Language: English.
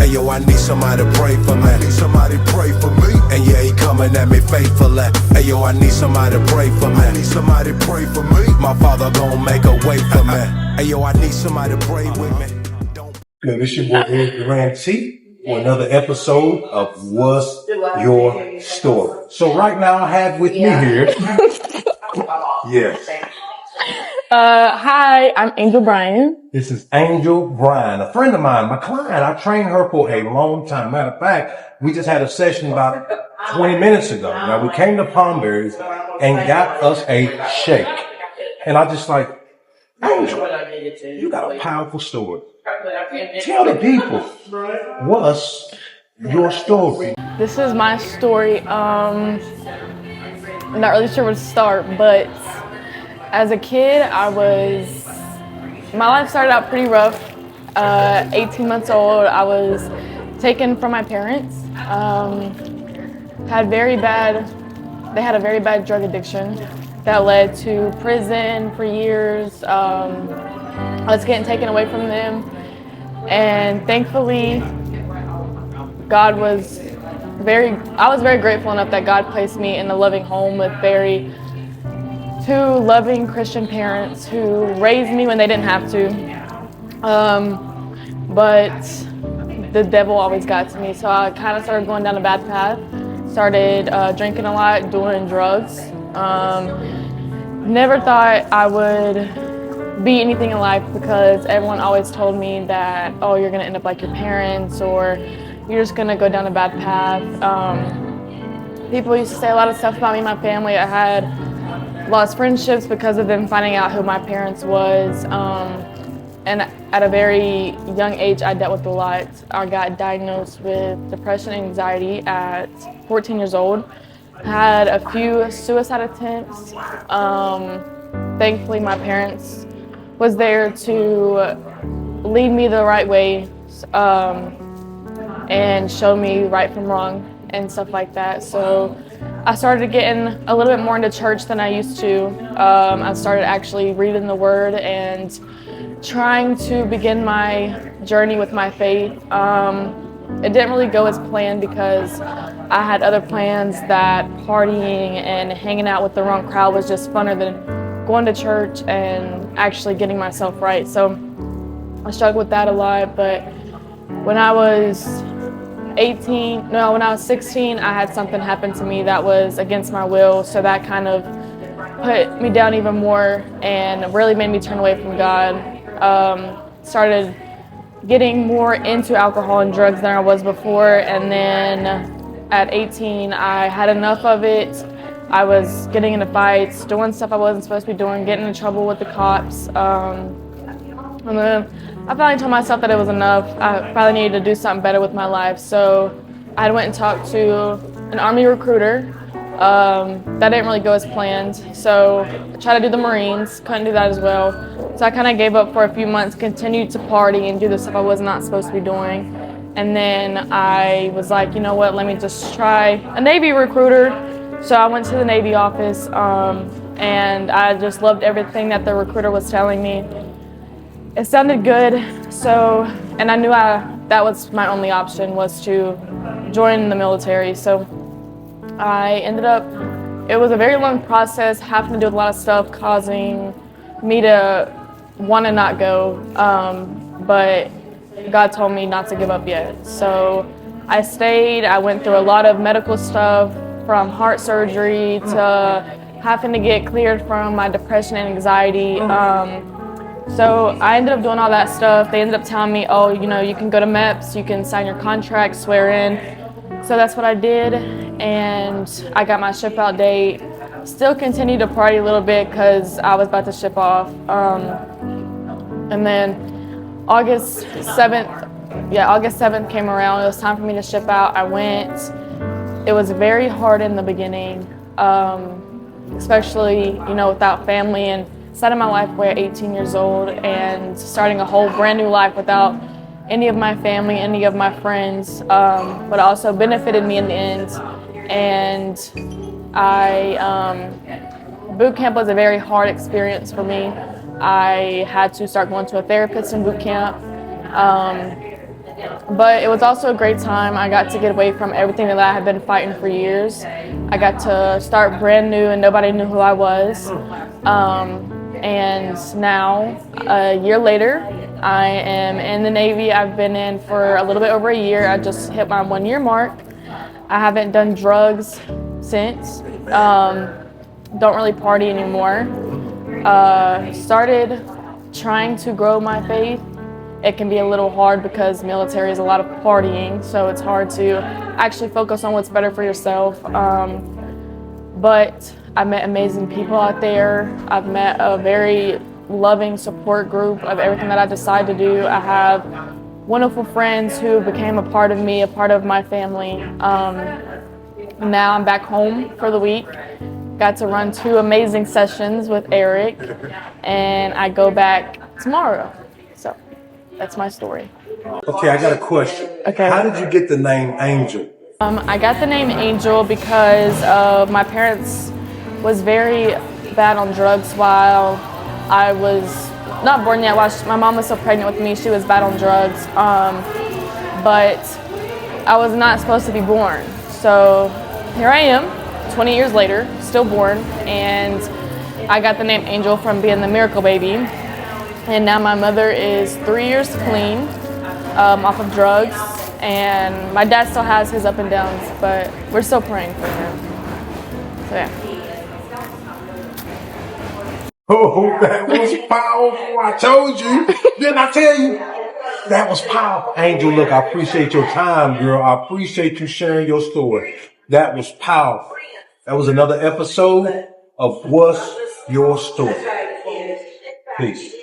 Hey yo, I need somebody to pray for me. I need somebody to pray for me. And yeah, he coming at me faithfully. Hey yo, I need somebody to pray for me. I need somebody to pray for me. My father gon' make a way for me. Hey yo, I need somebody to pray with me. Good, it's your boy Angel Bryan for another episode of What's Your Story. So right now I have with me here. Yes. Hi, I'm Angel Bryan. This is Angel Bryan, a friend of mine, my client. I trained her for a long time. Matter of fact, we just had a session about 20 minutes ago. Now we came to Palm Berries and got us a shake. And I just like, Angel, you got a powerful story. Tell the people, what's your story? This is my story. I'm not really sure where to start, but as a kid, my life started out pretty rough. 18 months old, I was taken from my parents. They had a very bad drug addiction that led to prison for years. I was getting taken away from them. And thankfully, I was very grateful enough that God placed me in a loving home with two loving Christian parents who raised me when they didn't have to. But the devil always got to me, so I kind of started going down a bad path. Started drinking a lot, doing drugs. Never thought I would be anything in life because everyone always told me that, oh, you're gonna end up like your parents, or you're just gonna go down a bad path. People used to say a lot of stuff about me and my family. I had lost friendships because of them finding out who my parents was. And at a very young age, I dealt with a lot. I got diagnosed with depression and anxiety at 14 years old. Had a few suicide attempts. Thankfully, my parents was there to lead me the right way and show me right from wrong and stuff like that. So I started getting a little bit more into church than I used to. I started actually reading the Word and trying to begin my journey with my faith. It didn't really go as planned because I had other plans that partying and hanging out with the wrong crowd was just funner than going to church and actually getting myself right. So I struggled with that a lot, but when I was 16, I had something happen to me that was against my will, so that kind of put me down even more and really made me turn away from God. Started getting more into alcohol and drugs than I was before, and then at 18, I had enough of it. I was getting into fights, doing stuff I wasn't supposed to be doing, getting in trouble with the cops. And then I finally told myself that it was enough. I finally needed to do something better with my life. So I went and talked to an Army recruiter. That didn't really go as planned. So I tried to do the Marines, couldn't do that as well. So I kind of gave up for a few months, continued to party and do the stuff I was not supposed to be doing. And then I was like, you know what, let me just try a Navy recruiter. So I went to the Navy office, and I just loved everything that the recruiter was telling me. It sounded good, and I knew that was my only option, was to join the military. So I ended up, it was a very long process, having to do a lot of stuff, causing me to want to not go, but God told me not to give up yet. So I stayed. I went through a lot of medical stuff, from heart surgery to having to get cleared from my depression and anxiety. So I ended up doing all that stuff. They ended up telling me, oh, you can go to MEPS, you can sign your contract, swear in. So that's what I did, and I got my ship out date. Still continued to party a little bit because I was about to ship off. And then August 7th came around. It was time for me to ship out. I went. It was very hard in the beginning, especially, without family and starting my life at 18 years old and starting a whole brand new life without any of my family, any of my friends, but also benefited me in the end. And boot camp was a very hard experience for me. I had to start going to a therapist in boot camp. But it was also a great time. I got to get away from everything that I had been fighting for years. I got to start brand new and nobody knew who I was. And now, a year later, I am in the Navy. I've been in for a little bit over a year. I just hit my 1 year mark. I haven't done drugs since. Don't really party anymore. Started trying to grow my faith. It can be a little hard because military is a lot of partying, so it's hard to actually focus on what's better for yourself. But I met amazing people out there. I've met a very loving support group of everything that I decide to do. I have wonderful friends who became a part of me, a part of my family. Now I'm back home for the week. Got to run 2 amazing sessions with Eric, and I go back tomorrow. So that's my story. Okay, I got a question. Okay. How did you get the name Angel? I got the name Angel because of my parents was very bad on drugs while I was not born yet. While my mom was still pregnant with me, she was bad on drugs. But I was not supposed to be born. So here I am, 20 years later, still born, and I got the name Angel from being the miracle baby. And now my mother is 3 years clean, off of drugs, and my dad still has his up and downs, but we're still praying for him. So yeah. Oh, that was powerful. I told you. Didn't I tell you? That was powerful. Angel, look, I appreciate your time, girl. I appreciate you sharing your story. That was powerful. That was another episode of What's Your Story. Peace.